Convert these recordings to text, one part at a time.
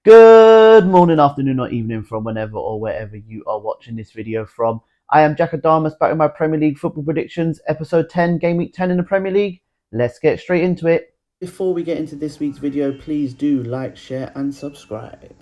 Good morning, afternoon, or evening from whenever or wherever you are watching this video from. I am Jack Adamas back with my Premier League football predictions, episode 10, game week 10 in the Premier League. Let's get straight into it. Before we get into this week's video, please do like, share, and subscribe.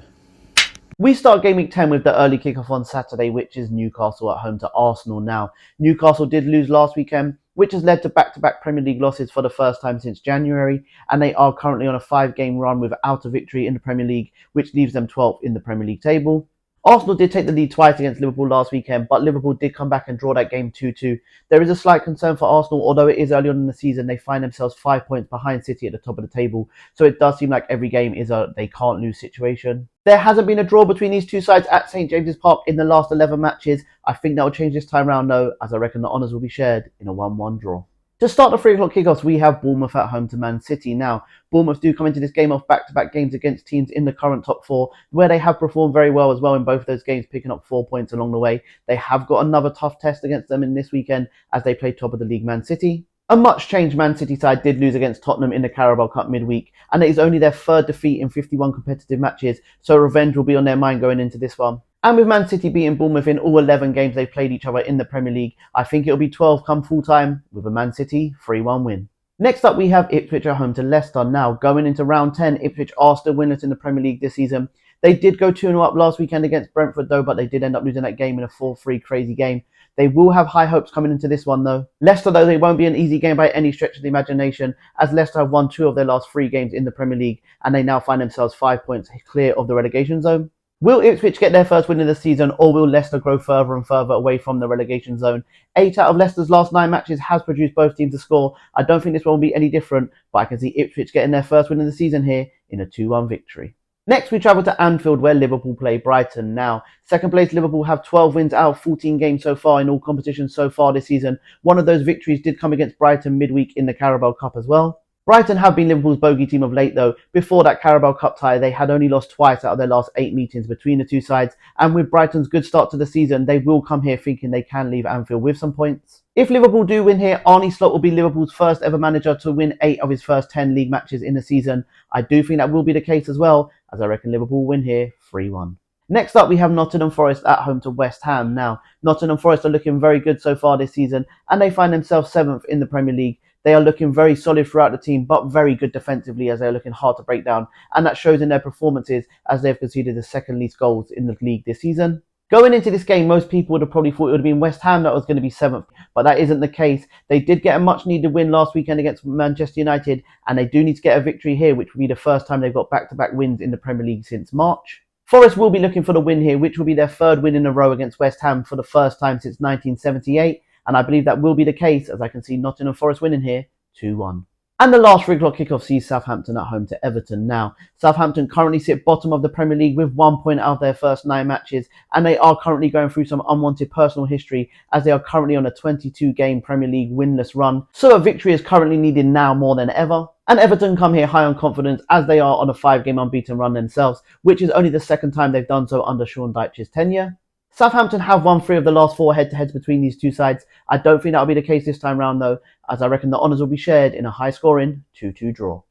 We start game week 10 with the early kickoff on Saturday, which is Newcastle at home to Arsenal now. Newcastle did lose last weekend, which has led to back-to-back Premier League losses for the first time since January, and they are currently on a 5-game run without a victory in the Premier League, which leaves them 12th in the Premier League table. Arsenal did take the lead twice against Liverpool last weekend, but Liverpool did come back and draw that game 2-2. There is a slight concern for Arsenal, although it is early on in the season, they find themselves 5 points behind City at the top of the table, so it does seem like every game is a they can't lose situation. There hasn't been a draw between these two sides at St James's Park in the last 11 matches. I think that will change this time round though, as I reckon the honours will be shared in a 1-1 draw. To start the 3 o'clock kickoffs, we have Bournemouth at home to Man City. Now, Bournemouth do come into this game off back-to-back games against teams in the current top 4, where they have performed very well as well in both of those games, picking up 4 points along the way. They have got another tough test against them in this weekend as they play top of the league Man City. A much changed Man City side did lose against Tottenham in the Carabao Cup midweek, and it is only their 3rd defeat in 51 competitive matches, so revenge will be on their mind going into this one. And with Man City beating Bournemouth in all 11 games they've played each other in the Premier League, I think it'll be 12 come full time with a Man City 3-1 win. Next up, we have Ipswich at home to Leicester. Now, going into round 10, Ipswich are still winners in the Premier League this season. They did go 2-0 up last weekend against Brentford though, but they did end up losing that game in a 4-3 crazy game. They will have high hopes coming into this one though. Leicester though, they won't be an easy game by any stretch of the imagination, as Leicester have won 2 of their last 3 games in the Premier League, and they now find themselves 5 points clear of the relegation zone. Will Ipswich get their first win of the season, or will Leicester grow further and further away from the relegation zone? 8 out of Leicester's last 9 matches has produced both teams to score. I don't think this one will be any different, but I can see Ipswich getting their first win of the season here in a 2-1 victory. Next, we travel to Anfield, where Liverpool play Brighton. Now, second place Liverpool have 12 wins out of 14 games so far in all competitions so far this season. One of those victories did come against Brighton midweek in the Carabao Cup as well. Brighton have been Liverpool's bogey team of late though. Before that Carabao Cup tie, they had only lost twice out of their last 8 meetings between the two sides, and with Brighton's good start to the season, they will come here thinking they can leave Anfield with some points. If Liverpool do win here, Arne Slot will be Liverpool's first ever manager to win 8 of his first 10 league matches in the season. I do think that will be the case as well, as I reckon Liverpool will win here 3-1. Next up, we have Nottingham Forest at home to West Ham. Now, Nottingham Forest are looking very good so far this season, and they find themselves 7th in the Premier League. They are looking very solid throughout the team, but very good defensively as they're looking hard to break down, and that shows in their performances as they've conceded the 2nd least goals in the league this season. Going into this game, most people would have probably thought it would have been West Ham that was going to be 7th, but that isn't the case. They did get a much needed win last weekend against Manchester United, and they do need to get a victory here, which will be the first time they've got back-to-back wins in the Premier League since March. Forest will be looking for the win here, which will be their 3rd win in a row against West Ham for the first time since 1978, and I believe that will be the case as I can see Nottingham Forest winning here 2-1. And the last 3 o'clock kickoff sees Southampton at home to Everton. Now, Southampton currently sit bottom of the Premier League with 1 point out of their first 9 matches, and they are currently going through some unwanted personal history as they are currently on a 22-game Premier League winless run. So a victory is currently needed now more than ever. And Everton come here high on confidence as they are on a 5-game unbeaten run themselves, which is only the 2nd time they've done so under Sean Dyche's tenure. Southampton have won 3 of the last 4 head-to-heads between these two sides. I don't think that will be the case this time round though, as I reckon the honours will be shared in a high-scoring 2-2 draw.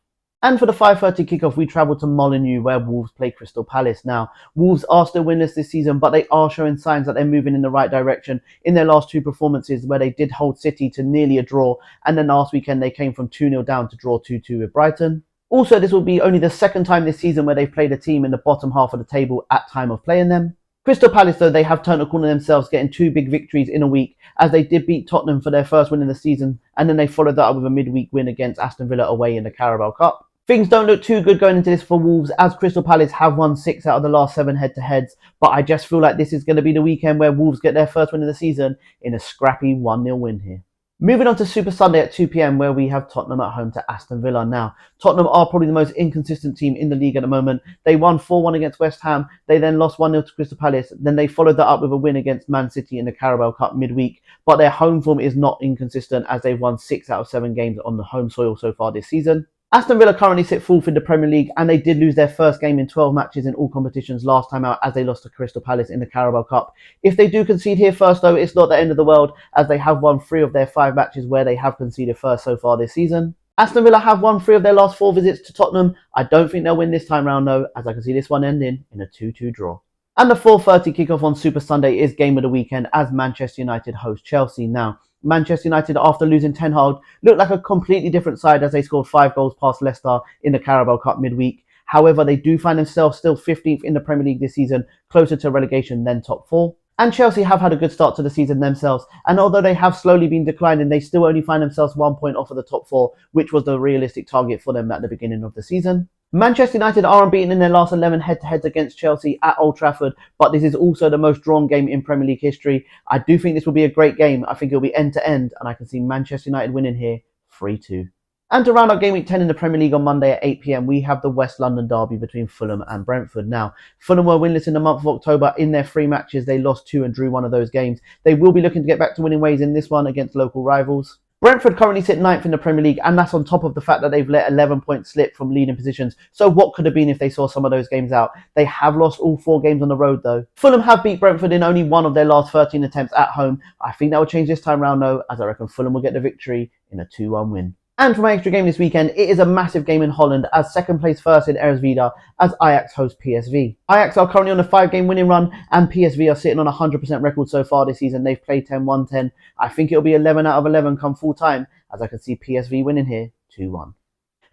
And for the 5:30 kickoff, we travel to Molineux, where Wolves play Crystal Palace. Now, Wolves are still winless this season, but they are showing signs that they're moving in the right direction in their last 2 performances, where they did hold City to nearly a draw, and then last weekend they came from 2-0 down to draw 2-2 with Brighton. Also, this will be only the 2nd time this season where they've played a team in the bottom half of the table at time of playing them. Crystal Palace, though, they have turned a corner themselves, getting 2 big victories in a week, as they did beat Tottenham for their first win in the season, and then they followed that up with a midweek win against Aston Villa away in the Carabao Cup. Things don't look too good going into this for Wolves, as Crystal Palace have won 6 out of the last 7 head-to-heads, but I just feel like this is going to be the weekend where Wolves get their first win of the season in a scrappy 1-0 win here. Moving on to Super Sunday at 2 p.m, where we have Tottenham at home to Aston Villa. Now, Tottenham are probably the most inconsistent team in the league at the moment. They won 4-1 against West Ham. They then lost 1-0 to Crystal Palace. Then they followed that up with a win against Man City in the Carabao Cup midweek. But their home form is not inconsistent, as they've won 6 out of 7 games on the home soil so far this season. Aston Villa currently sit 4th in the Premier League, and they did lose their first game in 12 matches in all competitions last time out, as they lost to Crystal Palace in the Carabao Cup. If they do concede here first though, it's not the end of the world, as they have won 3 of their 5 matches where they have conceded first so far this season. Aston Villa have won 3 of their last 4 visits to Tottenham. I don't think they'll win this time round though, as I can see this one ending in a 2-2 draw. And the 4:30 kickoff on Super Sunday is game of the weekend as Manchester United host Chelsea. Now, Manchester United, after losing Ten Hag, looked like a completely different side as they scored 5 goals past Leicester in the Carabao Cup midweek. However, they do find themselves still 15th in the Premier League this season, closer to relegation than top 4. And Chelsea have had a good start to the season themselves, and although they have slowly been declining, they still only find themselves 1 point off of the top 4, which was the realistic target for them at the beginning of the season. Manchester United are unbeaten in their last 11 head-to-heads against Chelsea at Old Trafford, but this is also the most drawn game in Premier League history. I do think this will be a great game. I think it'll be end-to-end, and I can see Manchester United winning here 3-2. And to round up game week 10 in the Premier League on Monday at 8 p.m, we have the West London derby between Fulham and Brentford. Now, Fulham were winless in the month of October. In their 3 matches, they lost 2 and drew 1 of those games. They will be looking to get back to winning ways in this one against local rivals. Brentford currently sit 9th in the Premier League, and that's on top of the fact that they've let 11 points slip from leading positions. So what could have been if they saw some of those games out? They have lost all 4 games on the road though. Fulham have beat Brentford in only 1 of their last 13 attempts at home. I think that will change this time round though, as I reckon Fulham will get the victory in a 2-1 win. And for my extra game this weekend, it is a massive game in Holland as second place first in Eredivisie as Ajax host PSV. Ajax are currently on a 5-game winning run and PSV are sitting on a 100% record so far this season. They've played 10, won 10. I think it'll be 11 out of 11 come full time as I can see PSV winning here 2-1.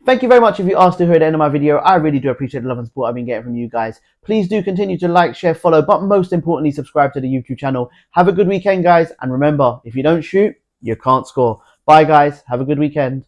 Thank you very much if you are still here at the end of my video. I really do appreciate the love and support I've been getting from you guys. Please do continue to like, share, follow, but most importantly subscribe to the YouTube channel. Have a good weekend guys, and remember, if you don't shoot, you can't score. Bye guys, have a good weekend.